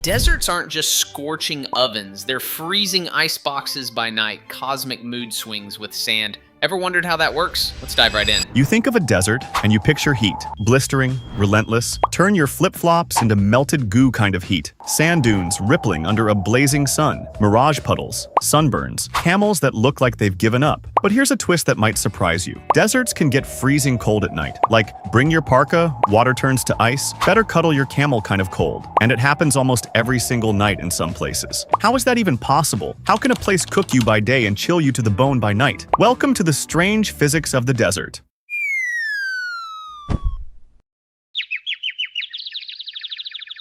Deserts aren't just scorching ovens, they're freezing ice boxes by night, cosmic mood swings with sand. Ever wondered how that works? Let's dive right in. You think of a desert and you picture heat. Blistering, relentless, turn your flip-flops into melted goo kind of heat. Sand dunes rippling under a blazing sun, mirage puddles, sunburns, camels that look like they've given up. But here's a twist that might surprise you. Deserts can get freezing cold at night. Like, bring your parka, water turns to ice, better cuddle your camel kind of cold. And it happens almost every single night in some places. How is that even possible? How can a place cook you by day and chill you to the bone by night? Welcome to the strange physics of the desert.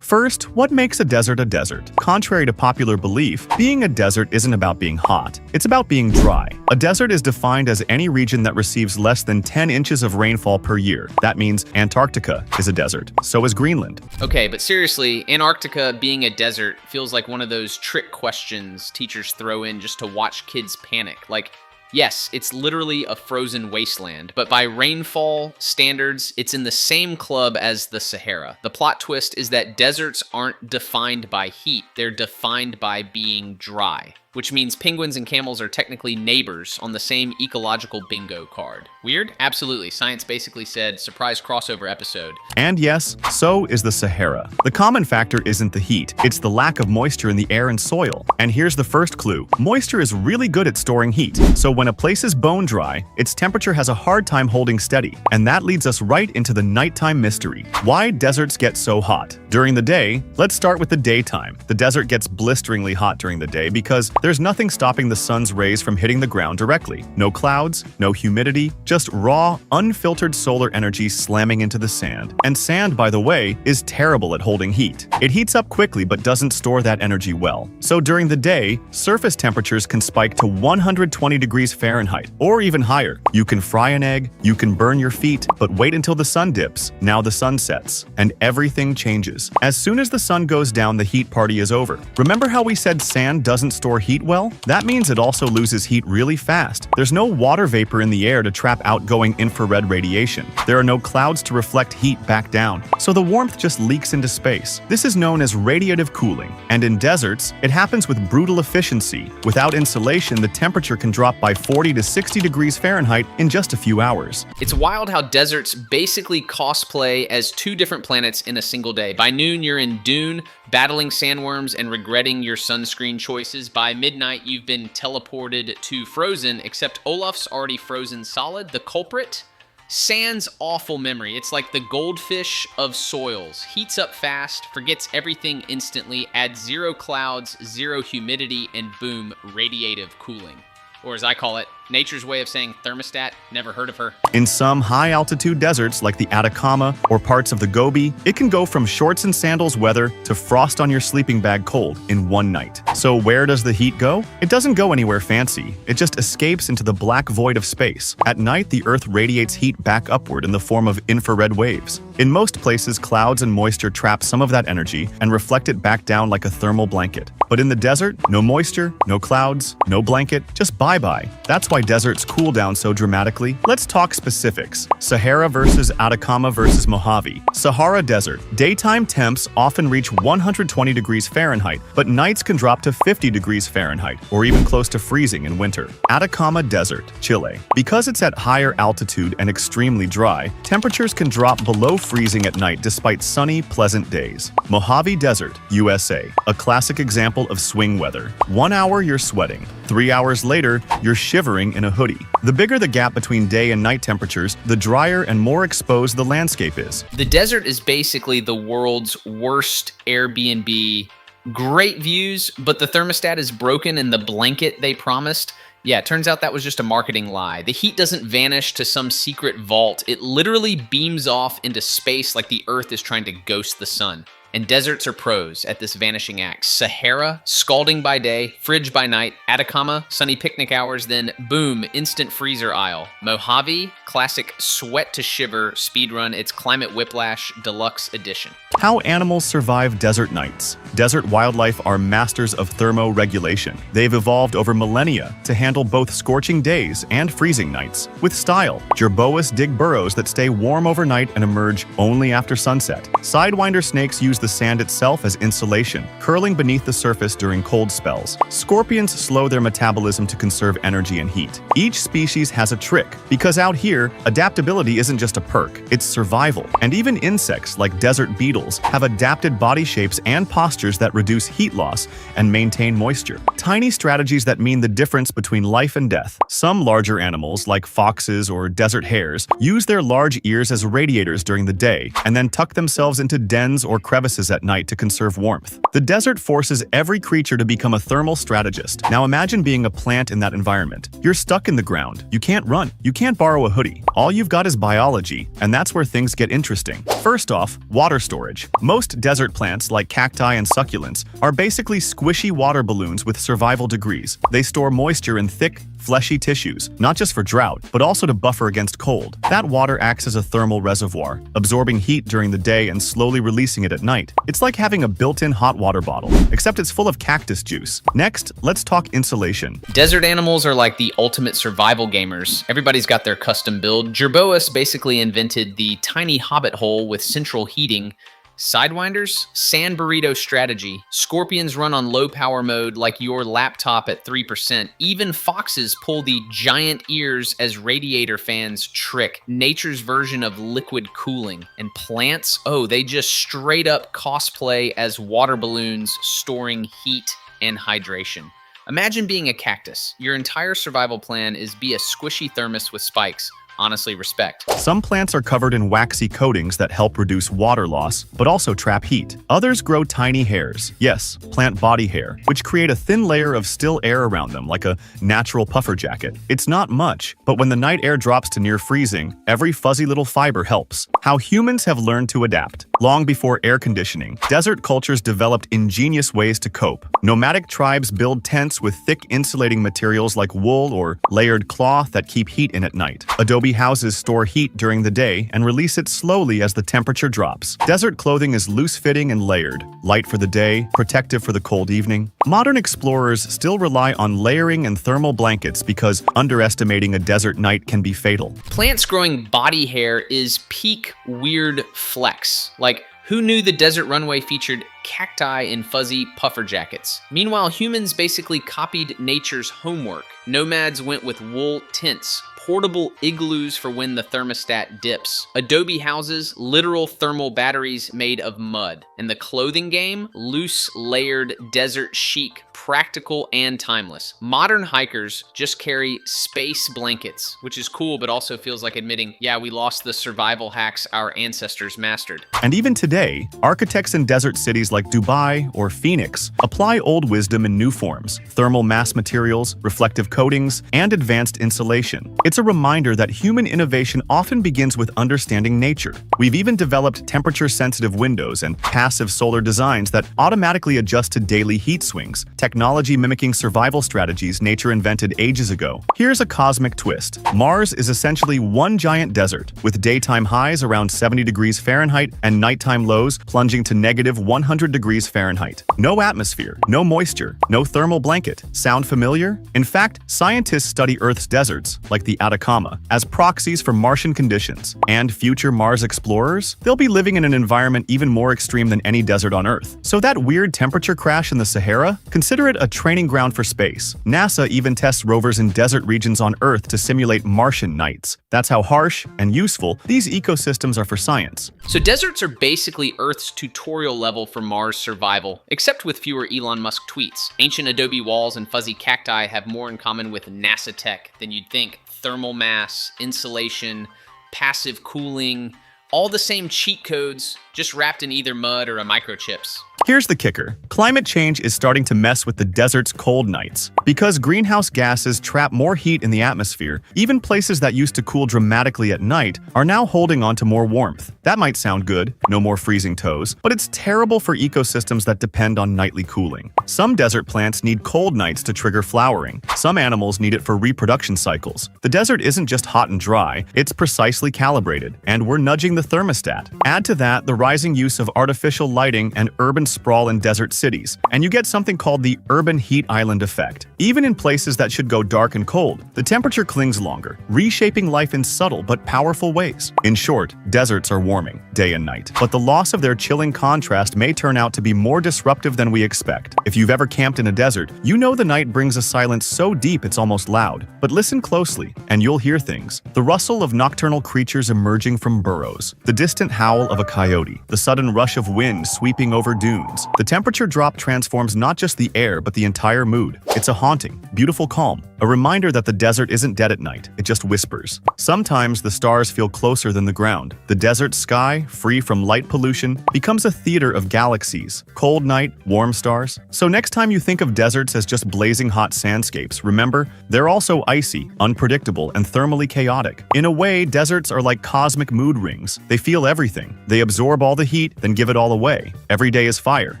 First, what makes a desert a desert? Contrary to popular belief, being a desert isn't about being hot. It's about being dry. A desert is defined as any region that receives less than 10 inches of rainfall per year. That means Antarctica is a desert. So is Greenland. Okay, but seriously, Antarctica being a desert feels like one of those trick questions teachers throw in just to watch kids panic. Like, yes, it's literally a frozen wasteland, but by rainfall standards, it's in the same club as the Sahara. The plot twist is that deserts aren't defined by heat, they're defined by being dry, which means penguins and camels are technically neighbors on the same ecological bingo card. Weird? Absolutely. Science basically said, surprise crossover episode. And yes, so is the Sahara. The common factor isn't the heat, it's the lack of moisture in the air and soil. And here's the first clue. Moisture is really good at storing heat. So when a place is bone dry, its temperature has a hard time holding steady. And that leads us right into the nighttime mystery. Why deserts get so hot? During the day, let's start with the daytime. The desert gets blisteringly hot during the day because there's nothing stopping the sun's rays from hitting the ground directly. No clouds, no humidity, just raw, unfiltered solar energy slamming into the sand. And sand, by the way, is terrible at holding heat. It heats up quickly but doesn't store that energy well. So during the day, surface temperatures can spike to 120 degrees Fahrenheit, or even higher. You can fry an egg, you can burn your feet, but wait until the sun dips. Now the sun sets, and everything changes. As soon as the sun goes down, the heat party is over. Remember how we said sand doesn't store heat well? That means it also loses heat really fast. There's no water vapor in the air to trap outgoing infrared radiation. There are no clouds to reflect heat back down, so the warmth just leaks into space. This is known as radiative cooling, and in deserts, it happens with brutal efficiency. Without insulation, the temperature can drop by 40 to 60 degrees Fahrenheit in just a few hours. It's wild how deserts basically cosplay as two different planets in a single day. By noon, you're in Dune, battling sandworms and regretting your sunscreen choices. By midnight, you've been teleported to Frozen, except Olaf's already frozen solid. The culprit? Sand's awful memory. It's like the goldfish of soils. Heats up fast, forgets everything instantly, adds zero clouds, zero humidity, and boom, radiative cooling. Or as I call it, nature's way of saying thermostat. Never heard of her. In some high-altitude deserts like the Atacama or parts of the Gobi, it can go from shorts and sandals weather to frost on your sleeping bag cold in one night. So where does the heat go? It doesn't go anywhere fancy. It just escapes into the black void of space. At night, the Earth radiates heat back upward in the form of infrared waves. In most places, clouds and moisture trap some of that energy and reflect it back down like a thermal blanket. But in the desert, no moisture, no clouds, no blanket, just bye-bye. That's why deserts cool down so dramatically. Let's talk specifics. Sahara versus Atacama versus Mojave. Sahara Desert. Daytime temps often reach 120 degrees Fahrenheit, but nights can drop to 50 degrees Fahrenheit, or even close to freezing in winter. Atacama Desert, Chile. Because it's at higher altitude and extremely dry, temperatures can drop below freezing at night despite sunny, pleasant days. Mojave Desert, USA. A classic example of swing weather. 1 hour you're sweating. 3 hours later, you're shivering in a hoodie. The bigger the gap between day and night temperatures, the drier and more exposed the landscape is. The desert is basically the world's worst Airbnb. Great views, but the thermostat is broken and the blanket they promised. Yeah, it turns out that was just a marketing lie. The heat doesn't vanish to some secret vault. It literally beams off into space like the Earth is trying to ghost the sun. And deserts are pros at this vanishing act. Sahara, scalding by day, fridge by night. Atacama, sunny picnic hours, then boom, instant freezer aisle. Mojave, classic sweat to shiver speedrun. It's Climate Whiplash Deluxe Edition. How animals survive desert nights. Desert wildlife are masters of thermoregulation. They've evolved over millennia to handle both scorching days and freezing nights. With style, jerboas dig burrows that stay warm overnight and emerge only after sunset. Sidewinder snakes use the sand itself as insulation, curling beneath the surface during cold spells. Scorpions slow their metabolism to conserve energy and heat. Each species has a trick, because out here, adaptability isn't just a perk, it's survival. And even insects like desert beetles have adapted body shapes and postures that reduce heat loss and maintain moisture. Tiny strategies that mean the difference between life and death. Some larger animals, like foxes or desert hares, use their large ears as radiators during the day and then tuck themselves into dens or crevices at night to conserve warmth. The desert forces every creature to become a thermal strategist. Now imagine being a plant in that environment. You're stuck in the ground. You can't run. You can't borrow a hoodie. All you've got is biology, and that's where things get interesting. First off, water storage. Most desert plants, like cacti and succulents, are basically squishy water balloons with survival degrees. They store moisture in thick, fleshy tissues, not just for drought, but also to buffer against cold. That water acts as a thermal reservoir, absorbing heat during the day and slowly releasing it at night. It's like having a built-in hot water bottle, except it's full of cactus juice. Next, let's talk insulation. Desert animals are like the ultimate survival gamers. Everybody's got their custom build. Jerboas basically invented the tiny hobbit hole with central heating. Sidewinders, sand burrito strategy. Scorpions run on low power mode like your laptop at 3%. Even foxes pull the giant ears as radiator fans trick. Nature's version of liquid cooling. And plants, oh, they just straight up cosplay as water balloons storing heat and hydration. Imagine being a cactus. Your entire survival plan is be a squishy thermos with spikes. Honestly, respect. Some plants are covered in waxy coatings that help reduce water loss, but also trap heat. Others grow tiny hairs, yes, plant body hair, which create a thin layer of still air around them, like a natural puffer jacket. It's not much, but when the night air drops to near freezing, every fuzzy little fiber helps. How humans have learned to adapt. Long before air conditioning, desert cultures developed ingenious ways to cope. Nomadic tribes build tents with thick insulating materials like wool or layered cloth that keep heat in at night. Adobe houses store heat during the day and release it slowly as the temperature drops. Desert clothing is loose-fitting and layered, light for the day, protective for the cold evening. Modern explorers still rely on layering and thermal blankets because underestimating a desert night can be fatal. Plants growing body hair is peak weird flex. Like, who knew the desert runway featured cacti in fuzzy puffer jackets? Meanwhile, humans basically copied nature's homework. Nomads went with wool tents, portable igloos for when the thermostat dips, adobe houses, literal thermal batteries made of mud, and the clothing game, loose, layered, desert chic, practical, and timeless. Modern hikers just carry space blankets, which is cool, but also feels like admitting, yeah, we lost the survival hacks our ancestors mastered. And even today, architects in desert cities like Dubai or Phoenix apply old wisdom in new forms: thermal mass materials, reflective coatings, and advanced insulation. It's a reminder that human innovation often begins with understanding nature. We've even developed temperature-sensitive windows and passive solar designs that automatically adjust to daily heat swings, technology mimicking survival strategies nature invented ages ago. Here's a cosmic twist. Mars is essentially one giant desert, with daytime highs around 70 degrees Fahrenheit and nighttime lows plunging to negative 100 degrees Fahrenheit. No atmosphere, no moisture, no thermal blanket. Sound familiar? In fact, scientists study Earth's deserts, like the Atacama, as proxies for Martian conditions. And future Mars explorers? They'll be living in an environment even more extreme than any desert on Earth. So that weird temperature crash in the Sahara? Consider it a training ground for space. NASA even tests rovers in desert regions on Earth to simulate Martian nights. That's how harsh and useful these ecosystems are for science. So deserts are basically Earth's tutorial level for Mars survival, except with fewer Elon Musk tweets. Ancient adobe walls and fuzzy cacti have more in common with NASA tech than you'd think. Thermal mass, insulation, passive cooling, all the same cheat codes, just wrapped in either mud or a microchips. Here's the kicker. Climate change is starting to mess with the desert's cold nights. Because greenhouse gases trap more heat in the atmosphere, even places that used to cool dramatically at night are now holding on to more warmth. That might sound good, no more freezing toes, but it's terrible for ecosystems that depend on nightly cooling. Some desert plants need cold nights to trigger flowering. Some animals need it for reproduction cycles. The desert isn't just hot and dry, it's precisely calibrated, and we're nudging the thermostat. Add to that the rising use of artificial lighting and urban sprawl in desert cities, and you get something called the urban heat island effect. Even in places that should go dark and cold, the temperature clings longer, reshaping life in subtle but powerful ways. In short, deserts are warming, day and night, but the loss of their chilling contrast may turn out to be more disruptive than we expect. If you've ever camped in a desert, you know the night brings a silence so deep it's almost loud. But listen closely, and you'll hear things. The rustle of nocturnal creatures emerging from burrows, the distant howl of a coyote, the sudden rush of wind sweeping over dunes. The temperature drop transforms not just the air, but the entire mood. It's a haunting, beautiful calm, a reminder that the desert isn't dead at night, it just whispers. Sometimes the stars feel closer than the ground. The desert sky, free from light pollution, becomes a theater of galaxies. Cold night, warm stars. So next time you think of deserts as just blazing hot sandscapes, remember, they're also icy, unpredictable, and thermally chaotic. In a way, deserts are like cosmic mood rings. They feel everything. They absorb all the heat, then give it all away. Every day is fire,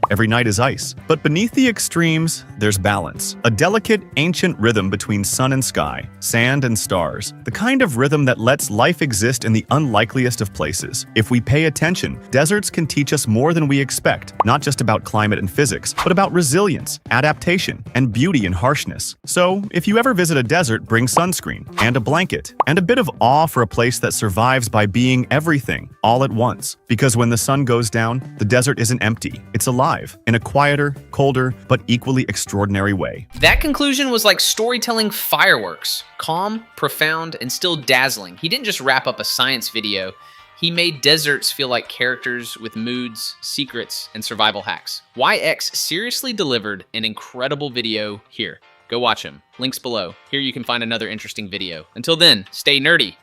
every night is ice. But beneath the extremes, there's balance. A delicate, ancient rhythm between sun and sky, sand and stars. The kind of rhythm that lets life exist in the unlikeliest of places. If we pay attention, deserts can teach us more than we expect, not just about climate and physics, but about resilience, adaptation, and beauty in harshness. So, if you ever visit a desert, bring sunscreen, and a blanket, and a bit of awe for a place that survives by being everything, all at once. Because when the sun goes down, the desert isn't empty, it's alive, in a quieter, colder, but equally extraordinary way. That conclusion was like storytelling fireworks. Calm, profound, and still dazzling. He didn't just wrap up a science video. He made deserts feel like characters with moods, secrets, and survival hacks. YX seriously delivered an incredible video here. Go watch him. Links below. Here you can find another interesting video. Until then, stay nerdy.